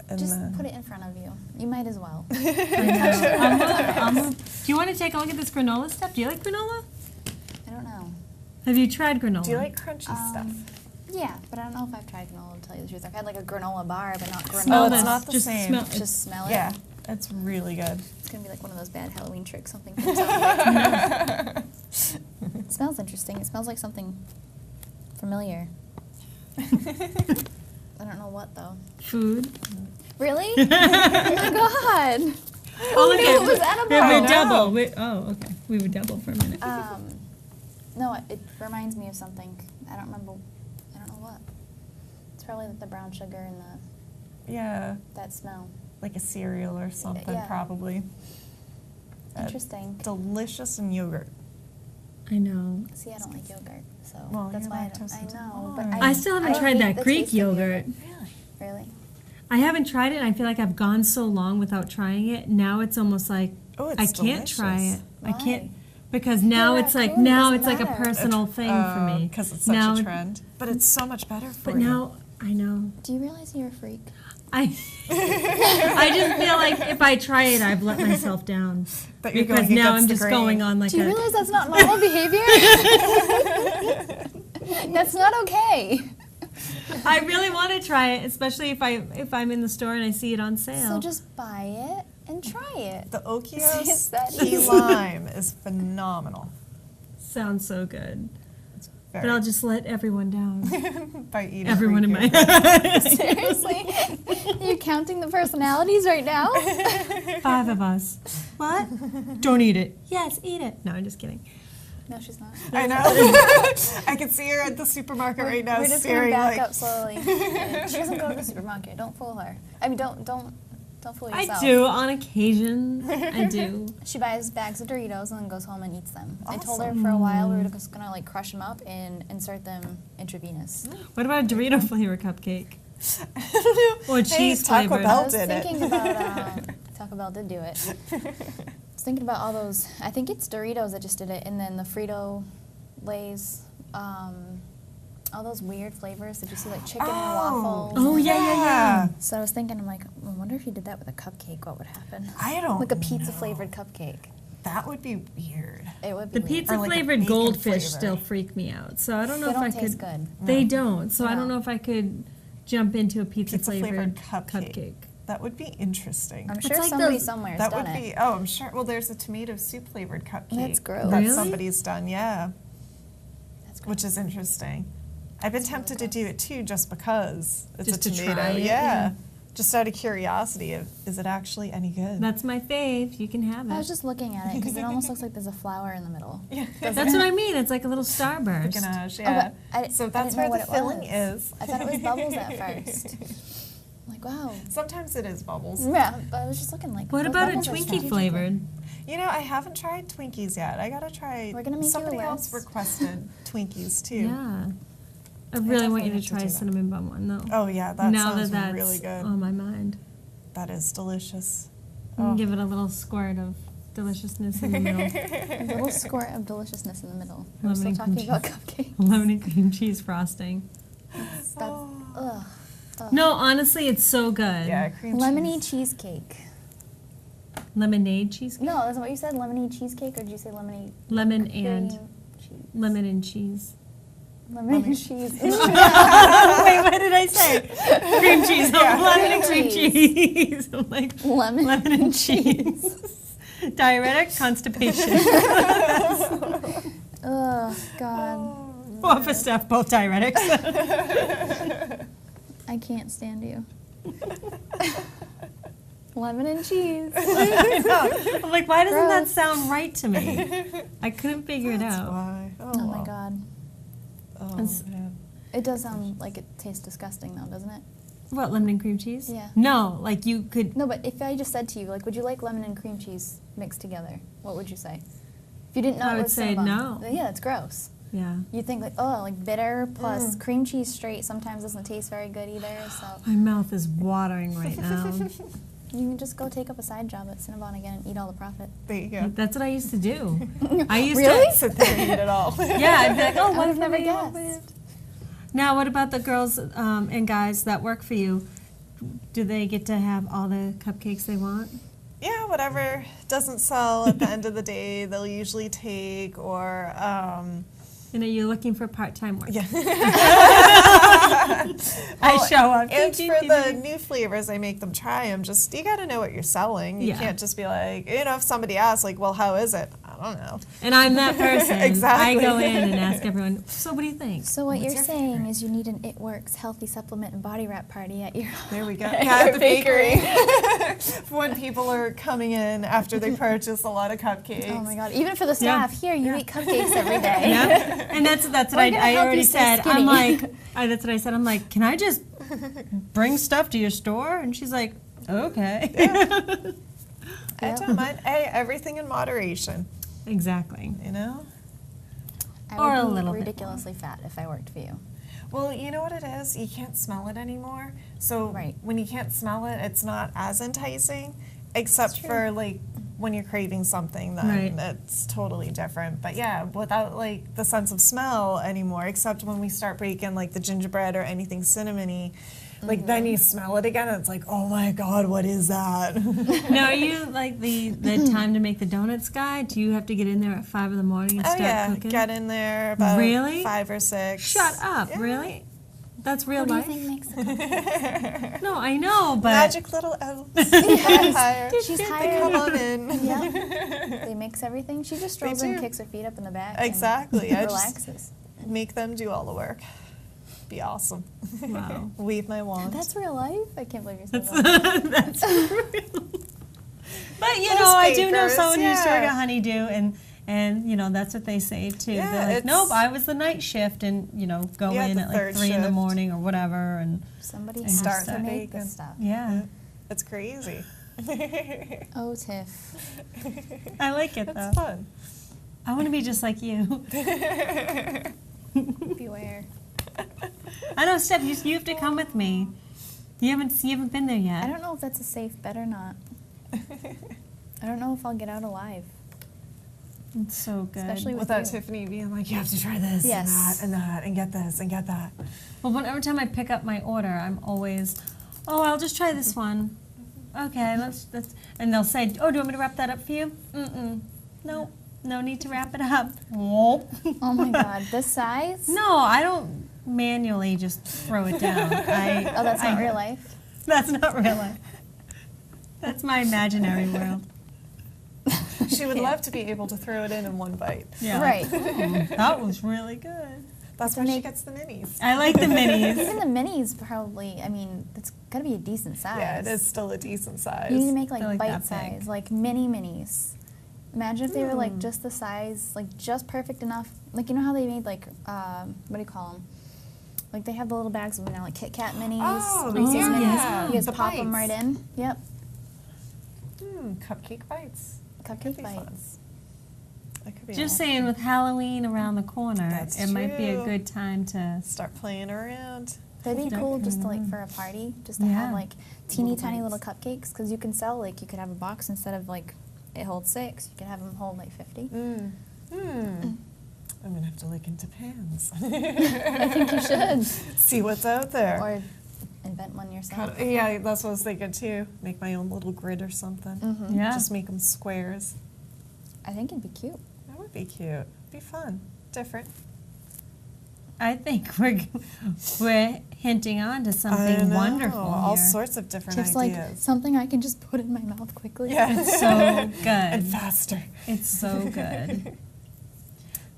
And Just then, put it in front of you. You might as well. I know. Do you want to take a look at this granola stuff? Do you like granola? I don't know. Have you tried granola? do you like crunchy stuff? Yeah, but I don't know if I've tried granola, to tell you the truth. I've had like a granola bar, but not granola. Smell it's this. not the Just same. Smell, Just smell it. Yeah, it's really good. It's gonna be like one of those bad Halloween tricks. Something comes out. It smells interesting. It smells like something familiar. I don't know what though. food. Really? Oh my god. Oh, look knew at it was edible? We're I know. double. Okay. We were double for a minute. No, it reminds me of something. I don't remember. I don't know what. It's probably like the brown sugar and Yeah, that smell. like a cereal or something, Yeah. probably. Interesting. Delicious in yogurt. I know. See, I don't like yogurt, so Well, that's you're why lactose I know. intolerant. But I still haven't I tried hate that the Greek taste of yogurt. Really? Really? I haven't tried it, and I feel like I've gone so long without trying it. Now it's almost like Oh, it's I can't try it. delicious. I can't Why? because now You're it's like raccoon, now doesn't it's like a matter. personal thing for me. Because it's such now, a trend. But it's so much better for But you. now I know. Do you realize you're a freak? I I just feel like if I try it, I've let myself down But you're because going now against I'm the just grain. going on like Do you a. realize that's not normal behavior? That's not okay. I really want to try it, especially if I'm in the store and I see it on sale. So just buy it and try it. The See, it's that Okios key easy. lime is phenomenal. Sounds so good. It's But very I'll just let everyone down. by eating Everyone in Greek my yogurt. Seriously? Are you counting the personalities right now? 5 of us. What? Don't eat it. Yes, eat it. No, I'm just kidding. No, she's not. I know. I can see her at the supermarket right now We're just gonna staring back like. up slowly. She doesn't go to the supermarket. Don't fool her. I mean, don't fool yourself. I do on occasion. I do. She buys bags of Doritos and then goes home and eats them. I told her Awesome. for a while we were just gonna like crush them up and insert them intravenous. What about a Dorito flavor cupcake? Or Hey, cheese Taco flavor? Bell I was did it. thinking about Taco Bell did do it. I was thinking about all those. I think it's Doritos that just did it, and then the Frito Lay's. All those weird flavors that you see, like chicken and waffles. Oh, yeah. So I was thinking, I'm like, I wonder if you did that with a cupcake, what would happen? I don't Like a pizza know. flavored cupcake. That would be weird. It would be The weird. pizza Or like a flavored bacon goldfish flavor. still freak me out. So I don't know They if I don't taste could. good. They don't. So I don't No. know if I could jump into a pizza Pizza-flavored flavored cupcake. That would be interesting. I'm sure like somebody those- somewhere's That done would it. be, oh, I'm sure, well, there's a tomato soup flavored cupcake. That's gross. That Really? somebody's done, yeah, That's which is interesting. I've been tempted to do it too, just because it's Just a to tomato. try it, yeah. yeah. Just out of curiosity, is it actually any good? That's my fave. You can have I was it. just looking at it because it almost looks like there's a flower in the middle. Yeah. That's what I mean. It's like a little starburst. Ganache, Oh, yeah. but I So that's didn't know where the what it filling was. is. I thought it was bubbles at first. I'm like, wow. Sometimes it is bubbles. Yeah, but I was just looking like. What those about a bubbles are Twinkie strategic. flavored? You know, I haven't tried Twinkies yet. I gotta try. We're gonna make you a Somebody else list. requested Twinkies too. Yeah. I really want you definitely to have try to do that. cinnamon bun one though. Oh yeah, that now sounds that that's really good. on my mind. That is delicious. You can Oh. give it a little squirt of deliciousness in the middle. A little squirt of deliciousness in the middle. We're Lemon still and cream talking about cupcakes. Lemon and cream cheese frosting. That's, Oh. ugh. No, honestly, it's so good. Yeah, cream Lemony cheese. cheesecake. Lemonade cheesecake. No, that's what you said. Lemony cheesecake, or did you say lemony? Lemon cream and cheese? lemon and cheese. Lemon and cheese. Wait, what did I say? Cream cheese. Yeah. Lemon and cream Cheese. cheese. I'm like Lemon, lemon and cheese. Diuretic, constipation. Oh God, Office staff, both diuretics. I can't stand you. Lemon and cheese. I know. I'm like, why doesn't that Gross. sound right to me? I couldn't figure it That's out. why. Oh my God, Oh, It's- man. it does sound like it tastes disgusting, though, doesn't it? What, lemon and cream cheese? Yeah. No, like you could. No, but if I just said to you, like, would you like lemon and cream cheese mixed together? What would you say? If you didn't know I it would was say Cinnabon, no. then yeah, it's gross. Yeah. You think like, oh, like bitter plus cream cheese straight sometimes doesn't taste very good either. So My mouth is watering right now. you can just go take up a side job at Cinnabon again and eat all the profit. There you go. That's what I used to do. I used Really? to. Sit there and eat it all. Yeah, I'd be like, oh, I what would've never guessed. guessed. Now, what about the girls and guys that work for you? Do they get to have all the cupcakes they want? Yeah, whatever doesn't sell at the end of the day, they'll usually take, or You know, you're looking for part-time work. yeah. I show up. And for the new flavors, I make them try them. Just you got to know what you're selling. You Yeah. can't just be like, you know, if somebody asks, like, well, how is it? I don't know. And I'm that person. Exactly. I go in and ask everyone, so what do you think? So what What's you're your saying favorite? is you need an It Works healthy supplement and body wrap party at your There we go. at Yeah, your at the bakery. When people are coming in after they purchase a lot of cupcakes. Oh my God! Even for the Yeah. staff, here you eat cupcakes every day. Yeah, and that's what We're gonna I help already you stay said. skinny. I'm like, that's what I said. I'm like, can I just bring stuff to your store? And she's like, okay. I don't mind. Hey, everything in moderation, Exactly. you know? I Or would a be little bit ridiculously fat if I worked for you. Well, you know what it is? You can't smell it anymore. So Right. when you can't smell it, it's not as enticing, except for like when you're craving something, then Right. it's totally different. But yeah, without like the sense of smell anymore, except when we start breaking like the gingerbread or anything cinnamony, like then you smell it again and it's like, oh my God, what is that? Now, are you like the time to make the donuts guy? Do you have to get in there at 5 in the morning and Oh start yeah, cooking? get in there about Really? 5 or 6. Shut up! Yeah. Really? That's real What do you life. think makes the cupcake? No, I know, but Magic little elves. Hire. She's They hired. come on in. Yeah. They mix everything. She just strolls in, do. kicks her feet up in the back, Exactly. and I just- relaxes. Make them do all the work. Be awesome. Wow. Wave my wand. That's real life. I can't believe you're saying that's, that. that's real. But you Those know, I do know bakers, someone who sort yeah. of honeydew, and you know that's what they say too. Yeah, They're like, it's- nope, I was the night shift, and you know, go Yeah, in the at like third 3 in the shift. morning or whatever, and Somebody And has start to the make bacon. this stuff. yeah, It's crazy. Oh, Tiff. I like it though. That's fun. I want to be just like you. Beware. I know, Steph. You have to come with me. You haven't been there yet. I don't know if that's a safe bet or not. I don't know if I'll get out alive. It's so good. Especially with Without you. Tiffany being like, you have to try this Yes. and that and get this and get that. Well, every time I pick up my order, I'm always, oh, I'll just try this one. Okay, let's, and they'll say, oh, do you want me to wrap that up for you? Mm-mm. Nope. No need to wrap it up. Nope. Oh my God, this size? No, I don't manually just throw it down. Oh, that's not real life? That's not real life. That's my imaginary world. She would love to be able to throw it in one bite. Yeah. Right. That was really good. That's why she gets the minis. I like the minis. Even the minis probably, I mean, it's gotta be a decent size. Yeah, it is still a decent size. You need to make They're like like bite that big. size, like mini minis. Imagine if they were like just the size, like just perfect enough. Like, you know how they made like, what do you call them? Like they have the little bags of, like Kit Kat minis, Oh, Reese's yeah. minis. You guys The pop them bites. right in. Yep. Cupcake bites. Could Cupcake be fun. bites. That could be Just fun. saying, with Halloween around the corner, That's it might be a true. good time to. Start playing around. That'd be Start cool just to putting like them for a party, just to Yeah. have like teeny Little tiny bites. little cupcakes, because you can sell like, you could have a box instead of like it holds 6, you can have them hold like 50. I'm gonna have to look into pans. I think you should. See what's out there. Or invent one yourself. Yeah, that's what I was thinking too. Make my own little grid or something. Yeah. Just make them squares. I think it'd be cute. That would be cute. Be fun. Different. I think we're hinting on to I something know. wonderful All here. sorts of different Just like ideas. something I can just put in my mouth quickly. Yeah. It's so And good. faster. It's so good.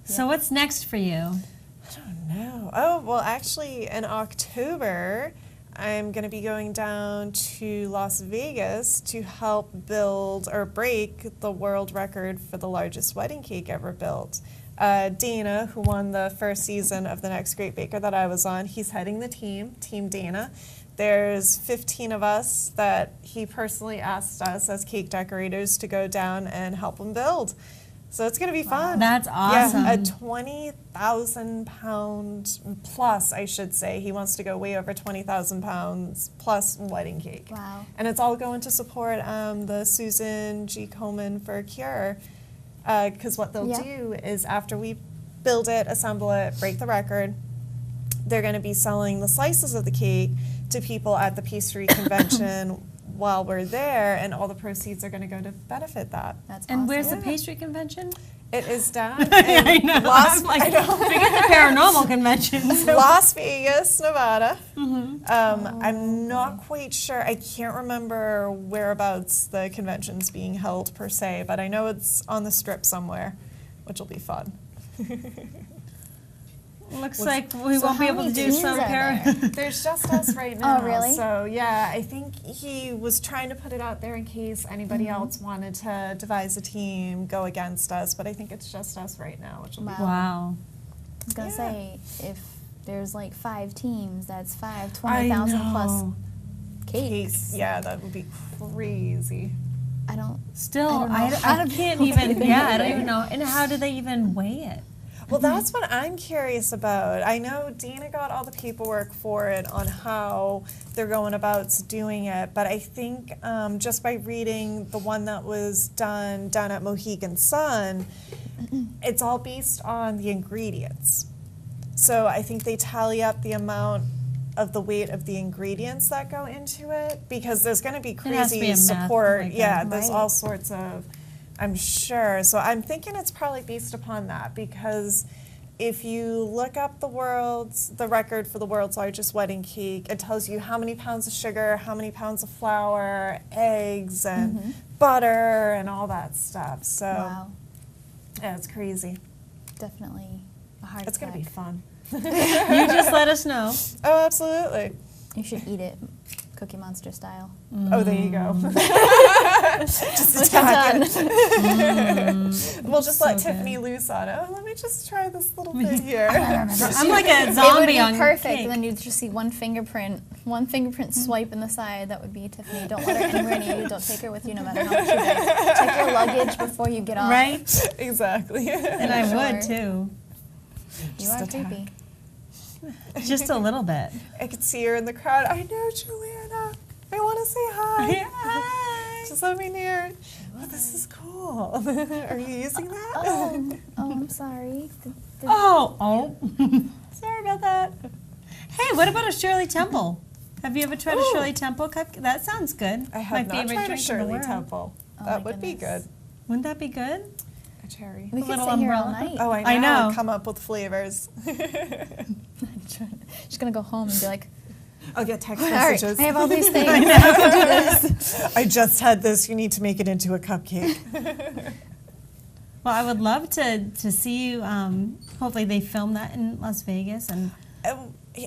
So what's next for you? I don't know. Oh, well, actually, in October, I'm going to be going down to Las Vegas to help build or break the world record for the largest wedding cake ever built. Dana, who won the first season of The Next Great Baker that I was on, he's heading the team, Team Dana. There's 15 of us that he personally asked us as cake decorators to go down and help him build. So it's going to be fun. That's awesome. Yeah, a 20,000 pound plus, I should say. He wants to go way over 20,000 pounds plus wedding cake. Wow. And it's all going to support the Susan G. Komen for a Cure. Because what they'll Yeah. do is after we build it, assemble it, break the record, they're going to be selling the slices of the cake to people at the pastry convention while we're there, and all the proceeds are going to go to benefit that. That's And awesome. where's the Yeah. pastry convention? It is down in I know. Las, I'm like, I know. forget the paranormal conventions. Las Vegas, Nevada. Mm-hmm. I'm not quite sure. I can't remember whereabouts the convention's being held per se, but I know it's on the Strip somewhere, which will be fun. Looks like we So won't be how able to many do teams some are there? There's just us right now. Oh, really? So yeah, I think he was trying to put it out there in case anybody else wanted to devise a team, go against us, but I think it's just us right now, which will be Wow. fun. Wow. I was gonna Yeah. say, if there's like 5 teams, that's 5, I 20,000 plus know. cakes. Yeah, that would be crazy. I don't. Still, I don't know I how to can't put even, anything yeah, out I don't there. even know. And how do they even weigh it? Well, that's what I'm curious about. I know Dina got all the paperwork for it on how they're going about doing it, but I think just by reading the one that was done down at Mohegan Sun, it's all based on the ingredients. So I think they tally up the amount of the weight of the ingredients that go into it, because there's going to be has to be crazy a math support. like that. Yeah, there's Right. all sorts of, I'm sure. So I'm thinking it's probably based upon that, because if you look up the record for the world's largest wedding cake, it tells you how many pounds of sugar, how many pounds of flour, eggs, and butter, and all that stuff. So Wow. yeah, it's crazy. Definitely a hard It's going to be tech. fun. You just let us know. Oh, absolutely. You should eat it, Cookie Monster style. Oh, there you go. Just Once attack you're it. We'll just let So Tiffany good. loose on it. Oh, let me just try this little thing here. I'm like a It would zombie be on perfect, cake. and then you'd just see one fingerprint swipe in the side. That would be Tiffany. Don't let her anywhere near you. Don't take her with you, no matter how much you weigh. Check your luggage before you get off. Right? Exactly. And I would Sure. too. You Just are attack. creepy. Just a little bit. I could see her in the crowd. I know, Juliana. I want to say hi. Hi. Just let me near. Oh, this is cool. Are you using that? Oh, I'm sorry. Oh. Sorry about that. Hey, what about a Shirley Temple? Have you ever tried a Ooh. Shirley Temple cupcake? That sounds good. I have My not favorite tried a drink in the Shirley world. Temple. Oh, That my would be good. goodness. Wouldn't that be good? A cherry. We could little sit here all umbrella. night. Oh, I know. I know. Come up with flavors. She's gonna go home and be like, I'll get text all right, messages. I have all these things. I can do this. I just had this. You need to make it into a cupcake. Well, I would love to see you. Hopefully, they film that in Las Vegas, and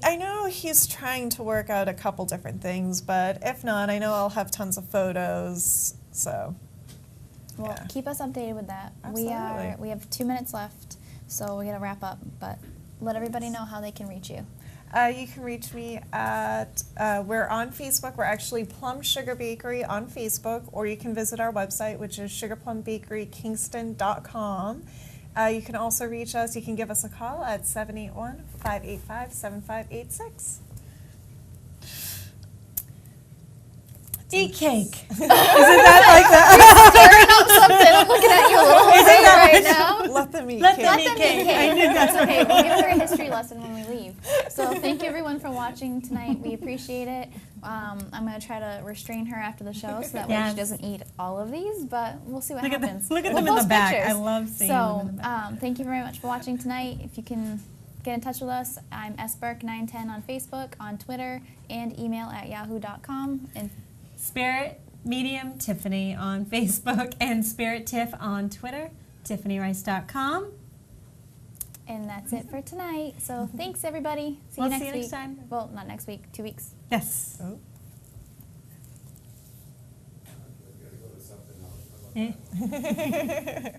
I know he's trying to work out a couple different things, but if not, I know I'll have tons of photos. So, Well, yeah. keep us updated with that. Absolutely. We have 2 minutes left, so we're gonna wrap up. But let everybody know how they can reach you. You can reach me at, we're on Facebook. We're actually Plum Sugar Bakery on Facebook, or you can visit our website, which is sugarplumbakerykingston.com. You can also reach us. You can give us a call at 781-585-7586. eat cake. Stirring up something. I'm looking at you a little bit right now. Let them eat Let cake. them Let eat them cake. eat cake. I knew That's that's okay. We'll give her a history lesson when we leave. So thank you everyone for watching tonight. We appreciate it. I'm going to try to restrain her after the show so that way Yes. she doesn't eat all of these, but we'll see what Look at them- happens. look at We'll them in the post back. pictures. I love seeing them in the So back. thank you very much for watching tonight. If you can get in touch with us, I'm sburk910 on Facebook, on Twitter, and email at yahoo.com. And Spirit Medium Tiffany on Facebook and Spirit Tiff on Twitter. TiffanyRice.com. And that's it for tonight. So thanks, everybody. See We'll you next see you week. next time. Well, not next week, 2 weeks. Yes. Oh. Eh.